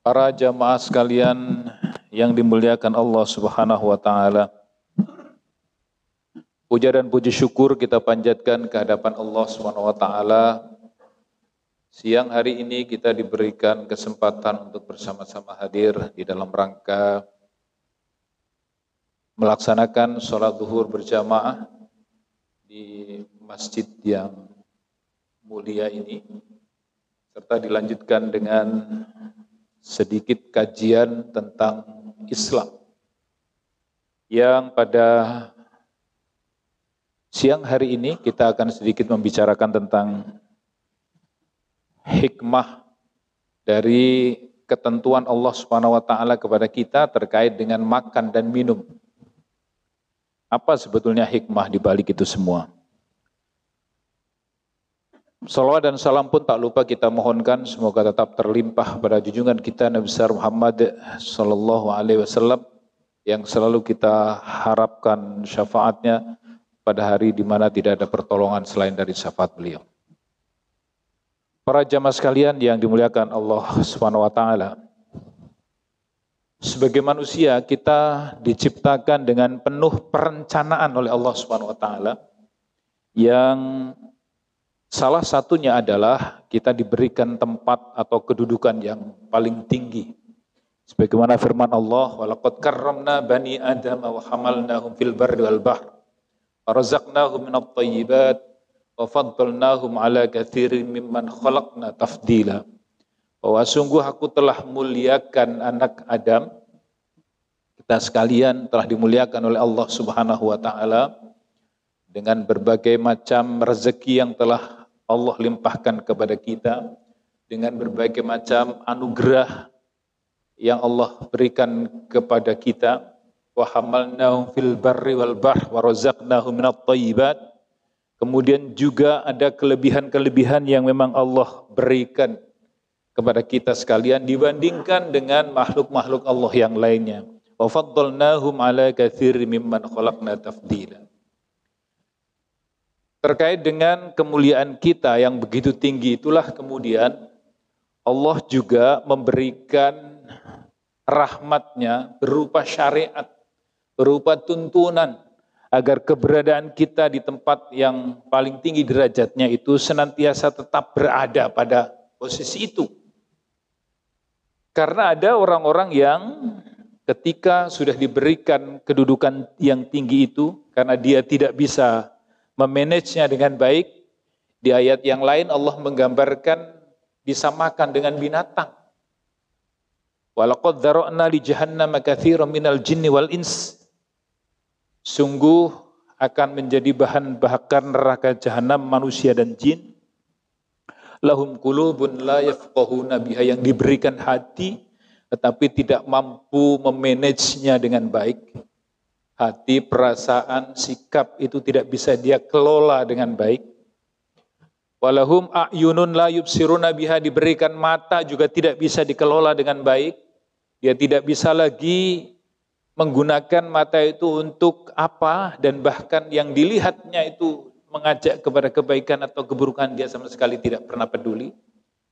Para jamaah sekalian yang dimuliakan Allah Subhanahu wa taala. Puja dan puji syukur kita panjatkan ke hadapan Allah Subhanahu wa taala. Siang hari ini kita diberikan kesempatan untuk bersama-sama hadir di dalam rangka melaksanakan sholat zuhur berjamaah di masjid yang mulia ini, serta dilanjutkan dengan sedikit kajian tentang Islam yang pada siang hari ini kita akan sedikit membicarakan tentang hikmah dari ketentuan Allah Subhanahu wa taala kepada kita terkait dengan makan dan minum. Apa sebetulnya hikmah di balik itu semua? Salawat dan salam pun tak lupa kita mohonkan semoga tetap terlimpah pada junjungan kita Nabi besar Muhammad sallallahu alaihi wasallam yang selalu kita harapkan syafaatnya pada hari di mana tidak ada pertolongan selain dari syafaat beliau. Para jamaah sekalian yang dimuliakan Allah Subhanahu wa taala. Sebagai manusia kita diciptakan dengan penuh perencanaan oleh Allah Subhanahu wa taala yang salah satunya adalah kita diberikan tempat atau kedudukan yang paling tinggi. Sebagaimana firman Allah, "Walaqad karramna bani Adam wa hamalnahum fil barri wal bahr, wa razaqnahum minat thayyibat, wa faddalnahum ala katsirin mimman khalaqna tafdila." Bahwa sungguh aku telah muliakan anak Adam, kita sekalian telah dimuliakan oleh Allah Subhanahu wa taala dengan berbagai macam rezeki yang telah Allah limpahkan kepada kita, dengan berbagai macam anugerah yang Allah berikan kepada kita. Wa hamalnahum fil barri wal bahr wa razaqnahum minat thayyibat. Kemudian juga ada kelebihan-kelebihan yang memang Allah berikan kepada kita sekalian dibandingkan dengan makhluk-makhluk Allah yang lainnya. Wa faddalnahum ala katsirin mimman khalaqna tafdila. Terkait dengan kemuliaan kita yang begitu tinggi itulah kemudian Allah juga memberikan rahmatnya berupa syariat, berupa tuntunan agar keberadaan kita di tempat yang paling tinggi derajatnya itu senantiasa tetap berada pada posisi itu. Karena ada orang-orang yang ketika sudah diberikan kedudukan yang tinggi itu, karena dia tidak bisa memanagenya dengan baik. Di ayat yang lain Allah menggambarkan disamakan dengan binatang. Walaqad dzara'na li jahannama katsiran minal jinni wal ins. Sungguh akan menjadi bahan bakar neraka jahanam manusia dan jin. Lahum qulubun la yafqahuna biha, yang diberikan hati tetapi tidak mampu memanagenya dengan baik. Hati, perasaan, sikap itu tidak bisa dia kelola dengan baik. Walahum a'yunun la yubsiruna biha, diberikan mata juga tidak bisa dikelola dengan baik. Dia tidak bisa lagi menggunakan mata itu untuk apa, dan bahkan yang dilihatnya itu mengajak kepada kebaikan atau keburukan dia sama sekali tidak pernah peduli.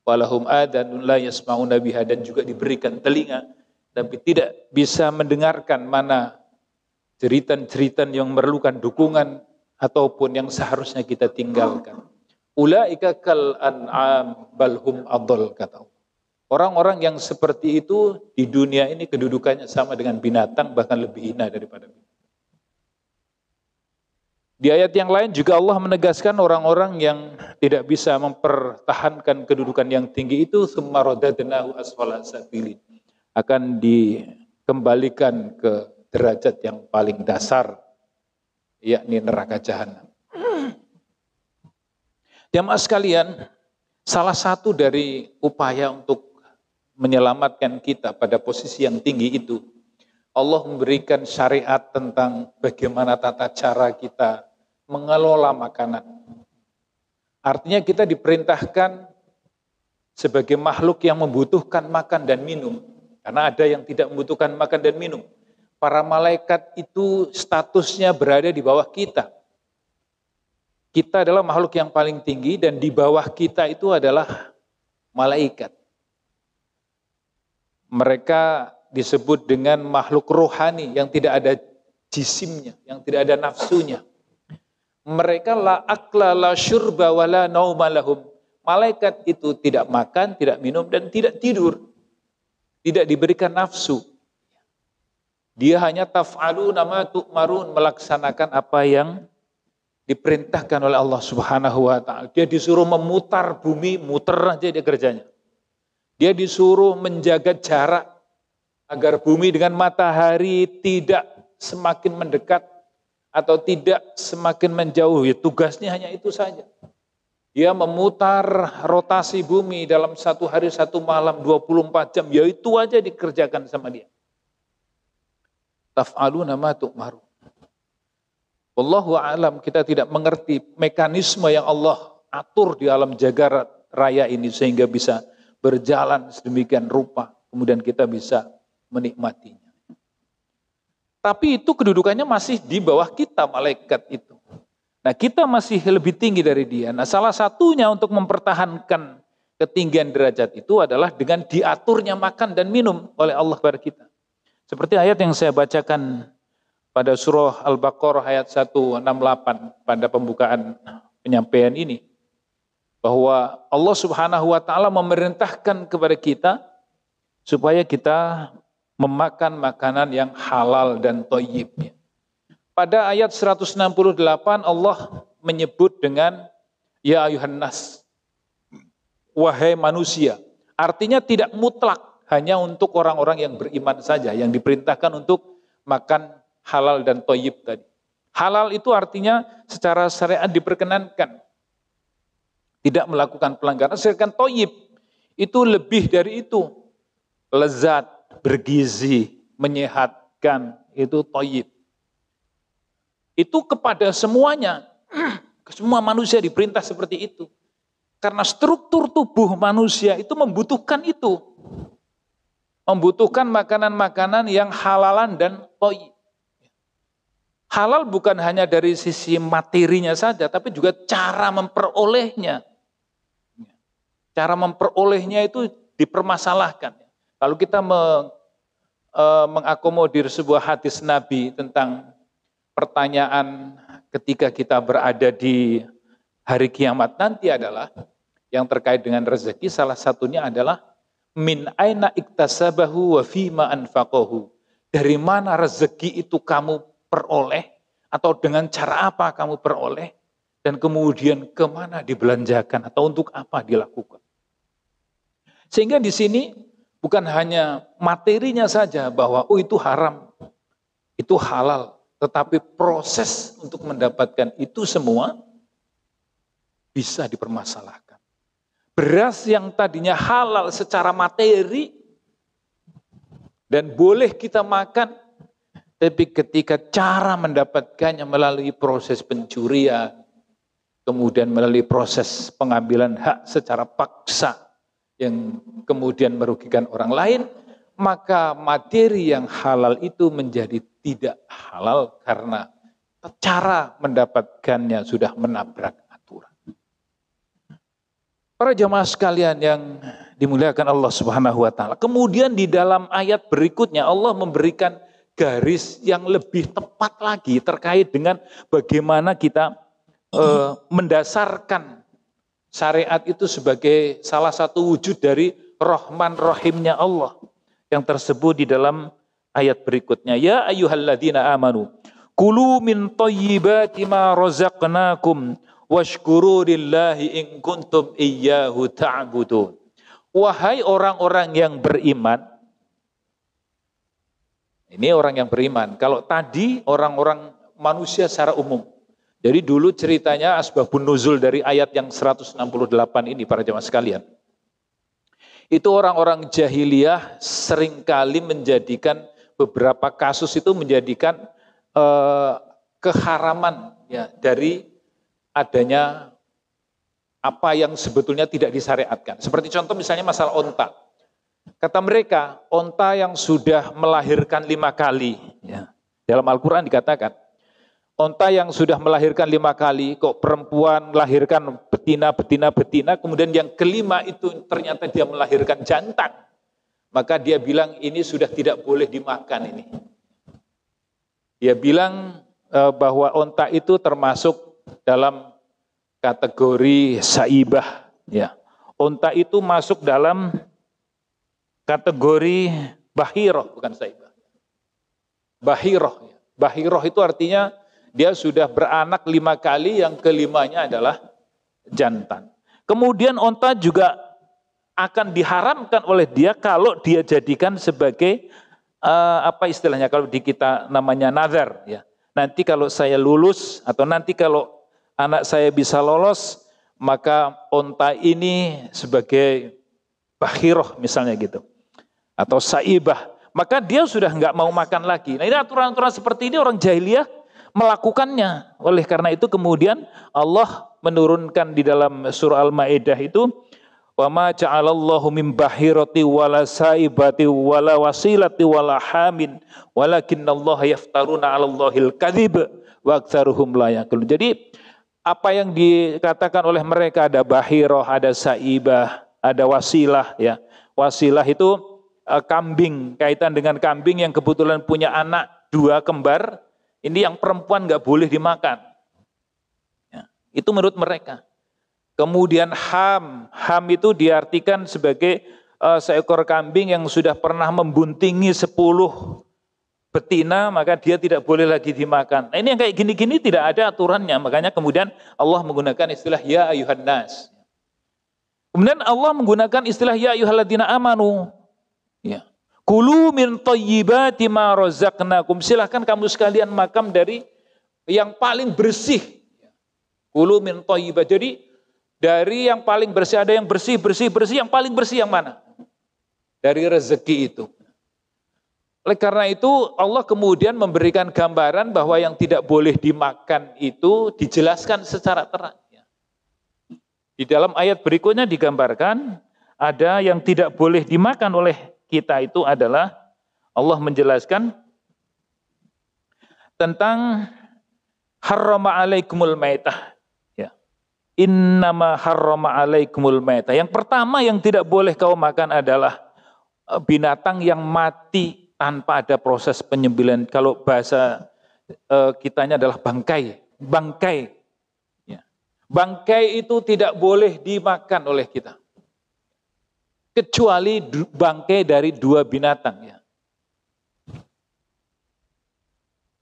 Walahum adanun la yasma'una biha, dan juga diberikan telinga tapi tidak bisa mendengarkan mana jeritan-jeritan yang memerlukan dukungan ataupun yang seharusnya kita tinggalkan. Ulaika kal an'am bal hum adall, kata Allah. Orang-orang yang seperti itu di dunia ini kedudukannya sama dengan binatang, bahkan lebih hina daripada binatang. Di ayat yang lain juga Allah menegaskan orang-orang yang tidak bisa mempertahankan kedudukan yang tinggi itu summa radadnahu asfala safilin, akan dikembalikan ke derajat yang paling dasar, yakni neraka jahanam. Jamaah sekalian, salah satu dari upaya untuk menyelamatkan kita pada posisi yang tinggi itu, Allah memberikan syariat tentang bagaimana tata cara kita mengelola makanan. Artinya kita diperintahkan sebagai makhluk yang membutuhkan makan dan minum. Karena ada yang tidak membutuhkan makan dan minum. Para malaikat itu statusnya berada di bawah kita. Kita adalah makhluk yang paling tinggi dan di bawah kita itu adalah malaikat. Mereka disebut dengan makhluk rohani yang tidak ada jisimnya, yang tidak ada nafsunya. Mereka la akla la syurba wa la nauma lahum. Malaikat itu tidak makan, tidak minum dan tidak tidur. Tidak diberikan nafsu. Dia hanya taf'aluna ma tu'marun, melaksanakan apa yang diperintahkan oleh Allah Subhanahu wa taala. Dia disuruh memutar bumi, muter aja dia kerjanya. Dia disuruh menjaga jarak agar bumi dengan matahari tidak semakin mendekat atau tidak semakin menjauh. Ya, tugasnya hanya itu saja. Dia memutar rotasi bumi dalam satu hari satu malam 24 jam. Ya itu aja dikerjakan sama dia. Taf'aluna ma tu'marun. Wallahu a'lam, kita tidak mengerti mekanisme yang Allah atur di alam jagat raya ini sehingga bisa berjalan sedemikian rupa, kemudian kita bisa menikmatinya. Tapi itu kedudukannya masih di bawah kita, malaikat itu. Nah, kita masih lebih tinggi dari dia. Nah, salah satunya untuk mempertahankan ketinggian derajat itu adalah dengan diaturnya makan dan minum oleh Allah kepada kita. Seperti ayat yang saya bacakan pada surah Al-Baqarah ayat 168 pada pembukaan penyampaian ini, bahwa Allah Subhanahu wa taala memerintahkan kepada kita supaya kita memakan makanan yang halal dan thayyib. Pada ayat 168 Allah menyebut dengan ya ayuhan nas, wahai manusia. Artinya tidak mutlak hanya untuk orang-orang yang beriman saja yang diperintahkan untuk makan halal dan thayyib tadi. Halal itu artinya secara syariat diperkenankan. Tidak melakukan pelanggaran. Sedangkan thayyib itu lebih dari itu. Lezat, bergizi, menyehatkan, itu thayyib. Itu kepada semuanya. Semua manusia diperintah seperti itu. Karena struktur tubuh manusia itu membutuhkan itu. Membutuhkan makanan-makanan yang halalan dan thayyib. Halal bukan hanya dari sisi materinya saja, tapi juga cara memperolehnya. Cara memperolehnya itu dipermasalahkan. Kalau kita mengakomodir sebuah hadis Nabi tentang pertanyaan ketika kita berada di hari kiamat nanti adalah yang terkait dengan rezeki, salah satunya adalah min aina iktasabahu wa fima anfaqahu. Dari mana rezeki itu kamu peroleh, atau dengan cara apa kamu peroleh, dan kemudian kemana dibelanjakan atau untuk apa dilakukan. Sehingga di sini bukan hanya materinya saja bahwa itu haram, itu halal, tetapi proses untuk mendapatkan itu semua bisa dipermasalahkan. Beras yang tadinya halal secara materi dan boleh kita makan, tapi ketika cara mendapatkannya melalui proses pencurian, kemudian melalui proses pengambilan hak secara paksa yang kemudian merugikan orang lain, maka materi yang halal itu menjadi tidak halal karena cara mendapatkannya sudah menabrak aturan. Para jamaah sekalian yang dimuliakan Allah Subhanahu wa taala. Kemudian di dalam ayat berikutnya Allah memberikan garis yang lebih tepat lagi terkait dengan bagaimana kita mendasarkan syariat itu sebagai salah satu wujud dari Rahman Rahimnya Allah yang tersebut di dalam ayat berikutnya. Ya ayyuhalladzina amanu kulu min thayyibati ma razaqnakum washkuru lillahi in kuntum iyyahu ta'budun. Wahai orang-orang yang beriman. Ini orang yang beriman. Kalau tadi orang-orang manusia secara umum. Jadi dulu ceritanya asbabun nuzul dari ayat yang 168 ini para jemaah sekalian. Itu orang-orang jahiliyah seringkali menjadikan beberapa kasus itu menjadikan keharaman ya dari adanya apa yang sebetulnya tidak disyariatkan. Seperti contoh misalnya masalah onta. Kata mereka, onta yang sudah melahirkan 5 kali. Ya. Dalam Al-Quran dikatakan, onta yang sudah melahirkan 5 kali, kok perempuan melahirkan betina, kemudian yang kelima itu ternyata dia melahirkan jantan. Maka dia bilang ini sudah tidak boleh dimakan ini. Dia bilang bahwa onta itu termasuk dalam kategori saibah, ya. Onta itu masuk dalam kategori bahiroh, bukan saibah. Bahiroh, ya. Bahiroh itu artinya dia sudah beranak 5 kali, yang kelimanya adalah jantan. Kemudian onta juga akan diharamkan oleh dia kalau dia jadikan sebagai apa istilahnya kalau di kita namanya nazar, ya. Nanti kalau saya lulus atau nanti kalau anak saya bisa lolos, maka onta ini sebagai bahiroh misalnya gitu. Atau saibah. Maka dia sudah nggak mau makan lagi. Nah ini aturan-aturan seperti ini orang jahiliyah melakukannya. Oleh karena itu kemudian Allah menurunkan di dalam surah Al-Maidah itu, wa ma ja'alallahu min bahirati wala saibati wala wasilati wala hamin walakinnallaha yaftaruna 'alallahil kadzib wa aktsaruhum la yaqilun. Jadi apa yang dikatakan oleh mereka, ada bahirah, ada saibah, ada wasilah, ya. Wasilah itu kambing, kaitan dengan kambing yang kebetulan punya anak 2 kembar, ini yang perempuan nggak boleh dimakan. Ya, itu menurut mereka. Kemudian ham itu diartikan sebagai seekor kambing yang sudah pernah membuntingi 10 betina, maka dia tidak boleh lagi dimakan. Nah ini yang kayak gini-gini tidak ada aturannya, makanya kemudian Allah menggunakan istilah ya ayuhan nas. Kemudian Allah menggunakan istilah ya ayyuhalladzina amanu. Ya. Kulu min thayyibati ma razaqnakum. Silakan kamu sekalian makan dari yang paling bersih. Kulu min thayyibat. Jadi dari yang paling bersih, ada yang bersih, yang paling bersih yang mana? Dari rezeki itu. Oleh karena itu Allah kemudian memberikan gambaran bahwa yang tidak boleh dimakan itu dijelaskan secara terang. Di dalam ayat berikutnya digambarkan ada yang tidak boleh dimakan oleh kita itu adalah Allah menjelaskan tentang harrama alaikumul maitah. Ya. Innama harrama alaikumul maitah. Yang pertama yang tidak boleh kau makan adalah binatang yang mati tanpa ada proses penyembelihan. Kalau bahasa kitanya adalah bangkai. Ya. Bangkai itu tidak boleh dimakan oleh kita. Kecuali bangkai dari 2 binatang. Ya.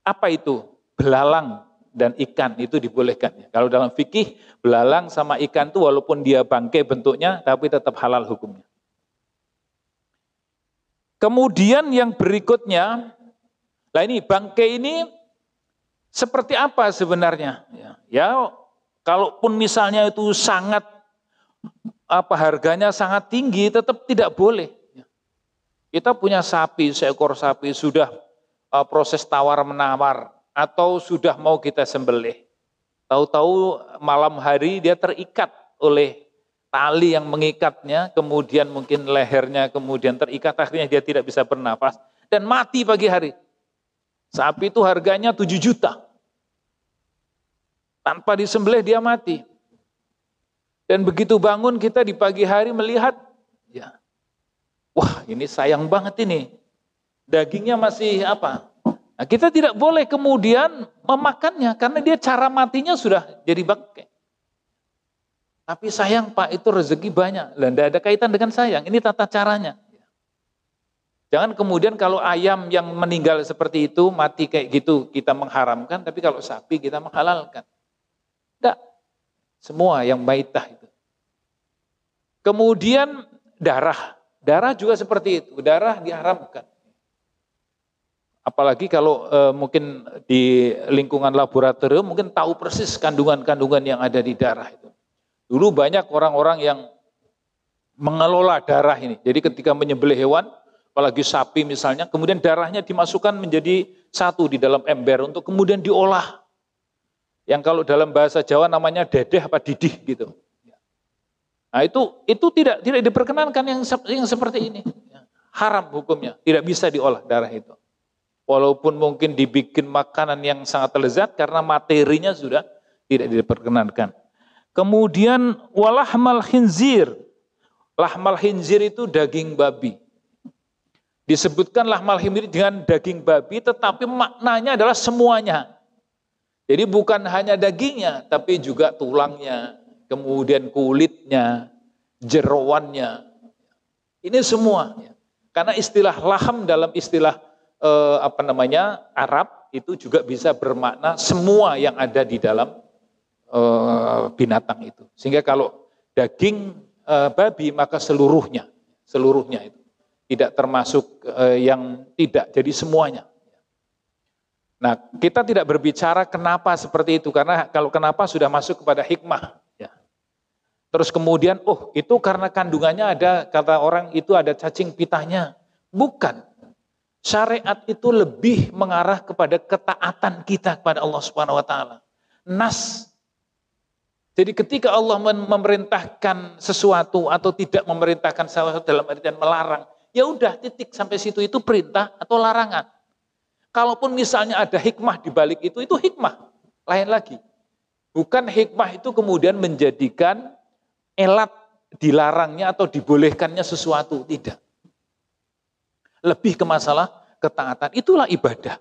Apa itu? Belalang dan ikan itu dibolehkan. Kalau dalam fikih, belalang sama ikan itu walaupun dia bangkai bentuknya, tapi tetap halal hukumnya. Kemudian yang berikutnya, nah ini bangkai ini seperti apa sebenarnya? Ya, kalaupun misalnya itu sangat harganya sangat tinggi, tetap tidak boleh. Kita punya sapi, seekor sapi sudah proses tawar menawar atau sudah mau kita sembelih. Tahu-tahu malam hari dia terikat oleh tali yang mengikatnya, kemudian mungkin lehernya kemudian terikat, akhirnya dia tidak bisa bernapas dan mati pagi hari. Sapi itu harganya 7 juta. Tanpa disembelih dia mati. Dan begitu bangun kita di pagi hari melihat, ya, wah ini sayang banget ini. Dagingnya masih apa? Nah, kita tidak boleh kemudian memakannya karena dia cara matinya sudah jadi bangkai. Tapi sayang Pak, itu rezeki banyak. Lah, tidak ada kaitan dengan sayang. Ini tata caranya. Jangan kemudian kalau ayam yang meninggal seperti itu, mati kayak gitu, kita mengharamkan. Tapi kalau sapi kita menghalalkan. Tidak. Semua yang baitah itu. Kemudian darah. Darah juga seperti itu. Darah diharamkan. Apalagi kalau mungkin di lingkungan laboratorium, mungkin tahu persis kandungan-kandungan yang ada di darah itu. Dulu banyak orang-orang yang mengelola darah ini. Jadi ketika menyembelih hewan, apalagi sapi misalnya, kemudian darahnya dimasukkan menjadi satu di dalam ember untuk kemudian diolah. Yang kalau dalam bahasa Jawa namanya dedeh apa didih gitu. Nah itu tidak diperkenankan yang seperti ini. Haram hukumnya, tidak bisa diolah darah itu. Walaupun mungkin dibikin makanan yang sangat lezat karena materinya sudah tidak diperkenankan. Kemudian walahmal khinzir. Lahmal khinzir itu daging babi. Disebutkan lahmal khinzir dengan daging babi, tetapi maknanya adalah semuanya. Jadi bukan hanya dagingnya, tapi juga tulangnya, kemudian kulitnya, jeroannya. Ini semua. Karena istilah laham dalam istilah Arab itu juga bisa bermakna semua yang ada di dalam binatang itu. Sehingga kalau daging babi maka seluruhnya itu tidak termasuk yang tidak, jadi semuanya. Nah, kita tidak berbicara kenapa seperti itu karena kalau kenapa sudah masuk kepada hikmah. Ya. Terus kemudian, itu karena kandungannya ada, kata orang itu ada cacing pitahnya. Bukan. Syariat itu lebih mengarah kepada ketaatan kita kepada Allah Subhanahu wa taala. Nas. Jadi ketika Allah memerintahkan sesuatu atau tidak memerintahkan sesuatu dalam artian melarang, ya udah titik sampai situ, itu perintah atau larangan. Kalaupun misalnya ada hikmah di balik itu hikmah. Lain lagi. Bukan hikmah itu kemudian menjadikan elat dilarangnya atau dibolehkannya sesuatu, tidak. Lebih ke masalah ketaatan, itulah ibadah.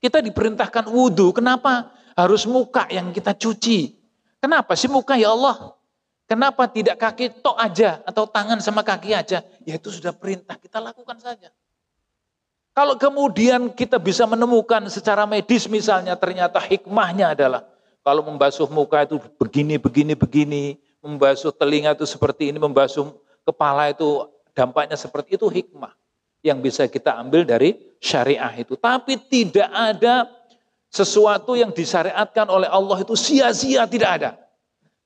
Kita diperintahkan wudhu, kenapa harus muka yang kita cuci? Kenapa sih muka ya Allah? Kenapa tidak kaki tok aja atau tangan sama kaki aja? Ya itu sudah perintah, kita lakukan saja. Kalau kemudian kita bisa menemukan secara medis misalnya ternyata hikmahnya adalah kalau membasuh muka itu begini, membasuh telinga itu seperti ini, membasuh kepala itu dampaknya seperti itu, hikmah yang bisa kita ambil dari syariah itu. Tapi tidak ada sesuatu yang disyariatkan oleh Allah itu sia-sia, tidak ada.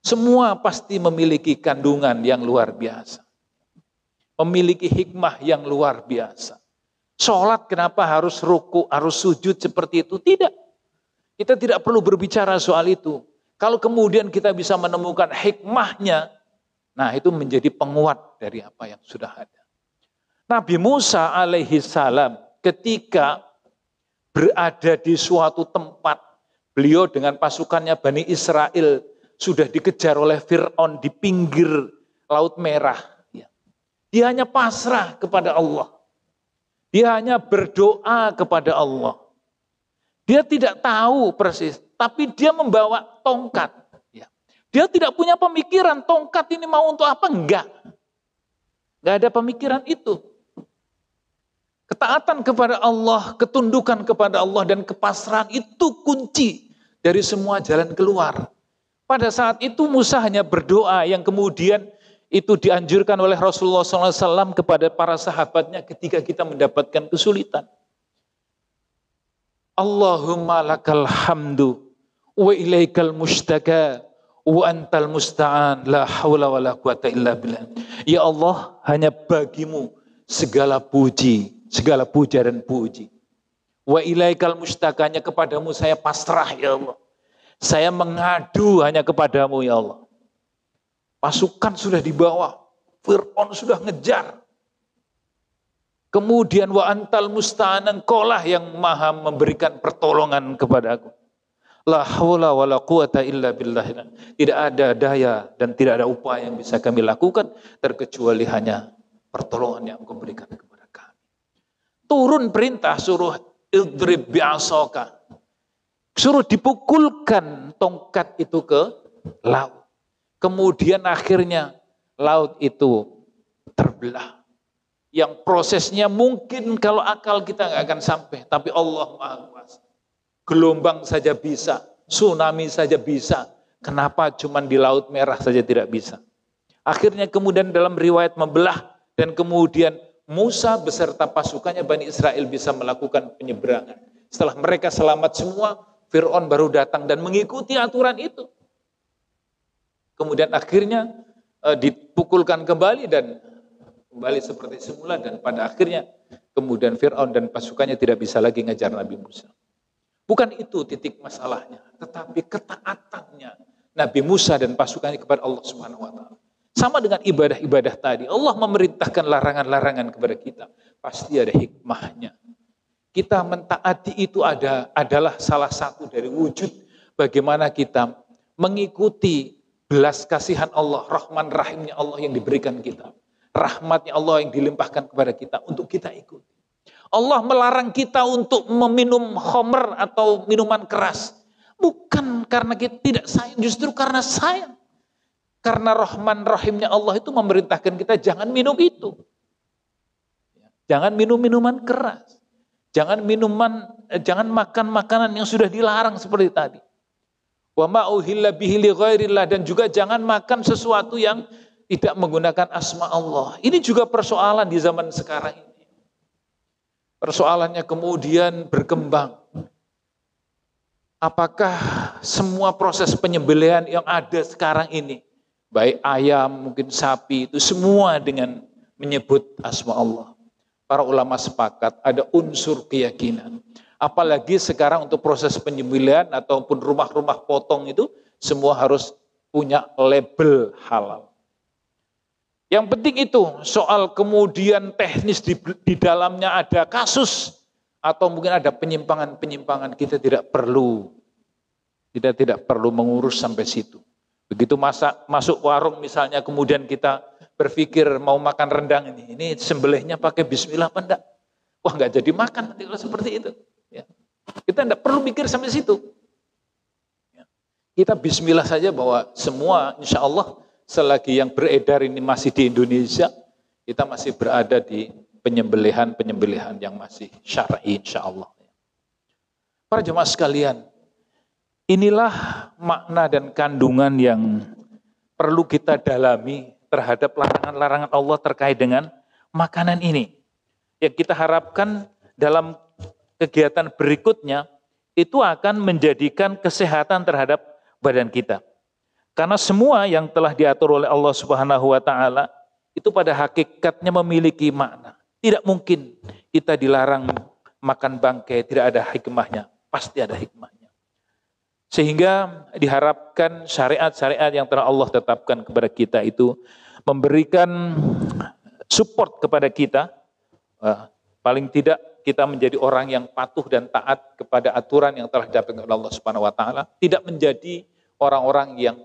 Semua pasti memiliki kandungan yang luar biasa. Memiliki hikmah yang luar biasa. Sholat kenapa harus ruku, harus sujud seperti itu? Tidak. Kita tidak perlu berbicara soal itu. Kalau kemudian kita bisa menemukan hikmahnya, nah itu menjadi penguat dari apa yang sudah ada. Nabi Musa alaihi salam ketika berada di suatu tempat, beliau dengan pasukannya Bani Israel sudah dikejar oleh Fir'aun di pinggir Laut Merah. Dia hanya pasrah kepada Allah. Dia hanya berdoa kepada Allah. Dia tidak tahu persis, tapi dia membawa tongkat. Dia tidak punya pemikiran tongkat ini mau untuk apa, enggak. Enggak ada pemikiran itu. Ketaatan kepada Allah, ketundukan kepada Allah dan kepasrahan itu kunci dari semua jalan keluar. Pada saat itu Musa hanya berdoa yang kemudian itu dianjurkan oleh Rasulullah SAW kepada para sahabatnya ketika kita mendapatkan kesulitan. Allahumma lakal hamdu wa ilaikal mustaka wa antal musta'an la hawla wa la quwata illa billah. Ya Allah, hanya bagimu segala puji, segala puja dan puji. Wa ilaikal mustakanya, kepadamu saya pasrah ya Allah. Saya mengadu hanya kepadamu ya Allah. Pasukan sudah di bawah, Fir'aun sudah ngejar. Kemudian wa antal musta'an, engkaulah yang maha memberikan pertolongan kepadaku. La haula wa la quwata illa billah. Tidak ada daya dan tidak ada upaya yang bisa kami lakukan terkecuali hanya pertolongan yang engkau berikan kepada kami. Turun perintah, suruh idrib bi'asaka. Suruh dipukulkan tongkat itu ke laut. Kemudian akhirnya laut itu terbelah. Yang prosesnya mungkin kalau akal kita nggak akan sampai, tapi Allah Maha Kuasa. Gelombang saja bisa, tsunami saja bisa. Kenapa cuman di Laut Merah saja tidak bisa? Akhirnya kemudian dalam riwayat membelah dan kemudian Musa beserta pasukannya Bani Israel bisa melakukan penyeberangan. Setelah mereka selamat semua, Fir'aun baru datang dan mengikuti aturan itu. Kemudian akhirnya dipukulkan kembali dan kembali seperti semula, dan pada akhirnya kemudian Fir'aun dan pasukannya tidak bisa lagi ngejar Nabi Musa. Bukan itu titik masalahnya, tetapi ketaatannya Nabi Musa dan pasukannya kepada Allah Subhanahu wa taala. Sama dengan ibadah-ibadah tadi, Allah memerintahkan larangan-larangan kepada kita, pasti ada hikmahnya. Kita mentaati itu adalah salah satu dari wujud bagaimana kita mengikuti belas kasihan Allah, rahman rahimnya Allah yang diberikan kita. Rahmatnya Allah yang dilimpahkan kepada kita untuk kita ikuti. Allah melarang kita untuk meminum khamr atau minuman keras. Bukan karena kita tidak sayang, justru karena sayang. Karena rahman rahimnya Allah itu memerintahkan kita jangan minum itu. Jangan minum minuman keras. Jangan makan makanan yang sudah dilarang seperti tadi. Wa ma uhilla bihi li ghairillah, dan juga jangan makan sesuatu yang tidak menggunakan asma Allah. Ini juga persoalan di zaman sekarang ini. Persoalannya kemudian berkembang. Apakah semua proses penyembelihan yang ada sekarang ini, baik ayam, mungkin sapi, itu semua dengan menyebut asma Allah? Para ulama sepakat ada unsur keyakinan. Apalagi sekarang untuk proses penyembelihan ataupun rumah-rumah potong itu semua harus punya label halal. Yang penting itu soal kemudian teknis di dalamnya ada kasus atau mungkin ada penyimpangan-penyimpangan, kita tidak perlu mengurus sampai situ. Begitu masuk warung misalnya kemudian kita berpikir mau makan rendang ini sembelihnya pakai bismillah apa enggak? Wah, enggak jadi makan nanti kalau seperti itu. Ya. Kita enggak perlu mikir sampai situ. Ya. Kita bismillah saja bahwa semua insya Allah selagi yang beredar ini masih di Indonesia, kita masih berada di penyembelihan yang masih syar'i insya Allah. Para jemaah sekalian, inilah makna dan kandungan yang perlu kita dalami terhadap larangan-larangan Allah terkait dengan makanan ini. Yang kita harapkan dalam kegiatan berikutnya, itu akan menjadikan kesehatan terhadap badan kita. Karena semua yang telah diatur oleh Allah Subhanahu wa taala itu pada hakikatnya memiliki makna. Tidak mungkin kita dilarang makan bangkai tidak ada hikmahnya, pasti ada hikmahnya. Sehingga diharapkan syariat-syariat yang telah Allah tetapkan kepada kita itu memberikan support kepada kita. Paling tidak kita menjadi orang yang patuh dan taat kepada aturan yang telah didapatkan oleh Allah Subhanahu wa taala, tidak menjadi orang-orang yang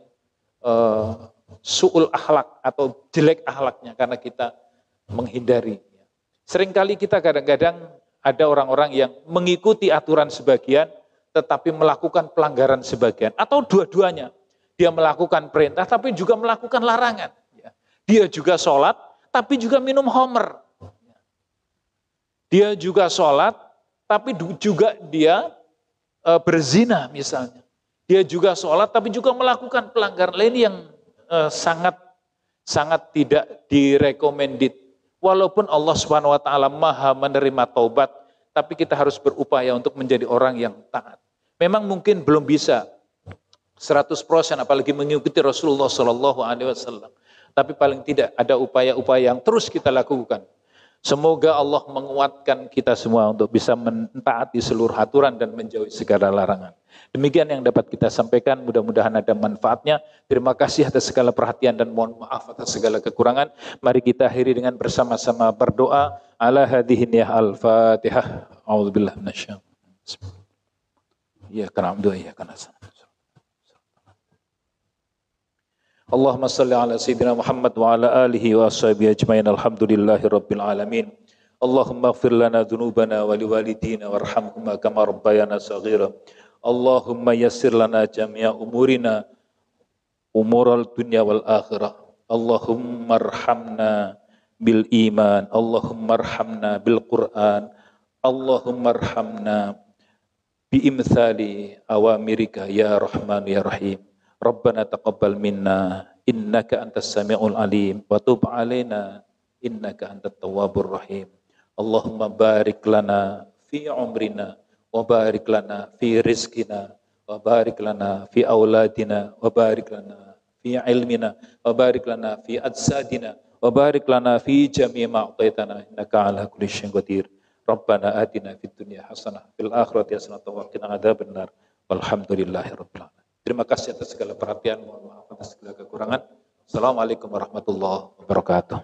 su'ul akhlak atau jelek akhlaknya karena kita menghindari. Seringkali kita kadang-kadang ada orang-orang yang mengikuti aturan sebagian tetapi melakukan pelanggaran sebagian, atau dua-duanya. Dia melakukan perintah tapi juga melakukan larangan. Dia juga sholat tapi juga minum khamr. Dia juga sholat tapi juga dia berzina misalnya. Dia juga sholat tapi juga melakukan pelanggaran lain yang sangat tidak direkomended. Walaupun Allah Subhanahu wa taala Maha menerima taubat, tapi kita harus berupaya untuk menjadi orang yang taat. Memang mungkin belum bisa 100% apalagi mengikuti Rasulullah Shallallahu alaihi wasallam. Tapi paling tidak ada upaya-upaya yang terus kita lakukan. Semoga Allah menguatkan kita semua untuk bisa mentaati seluruh aturan dan menjauhi segala larangan. Demikian yang dapat kita sampaikan, mudah-mudahan ada manfaatnya. Terima kasih atas segala perhatian dan mohon maaf atas segala kekurangan. Mari kita akhiri dengan bersama-sama berdoa. Ala hadhihi niyah al-Fatihah. A'udzubillah minasyaitonir rajim. Ya kana abdu ya kana san. Allahumma salli ala sayyidina Muhammad wa ala alihi wa ashabihi ajmain. Alhamdulillahi rabbil alamin. Allahumma ighfir lana dhunubana wa liwalidina warhamhuma kama rabbayana saghira. Allahumma yassir lana jami'a umurina umural dunya wal akhirah. Allahumma arhamna bil iman. Allahumma arhamna bil Qur'an. Allahumma arhamna bi imthali awamirika ya Rahman ya Rahim. Rabbana taqabbal minna innaka antas sami'ul alim wa tub alaina innaka antat tawwabur rahim. Allahumma barik lana fi umrina wa barik lana fi rizqina wa barik lana fi auladina wa barik lana fi ilmina wa barik lana fi ajsadina wa barik lana fi jami' ma a'taitana innaka ala kulli syai'in qadir. Rabbana atina fid dunya hasanah fil akhirati hasanah wa qina adzabannar. Walhamdulillahirabbil alamin. Terima kasih atas segala perhatian, mohon maaf atas segala kekurangan. Assalamualaikum warahmatullahi wabarakatuh.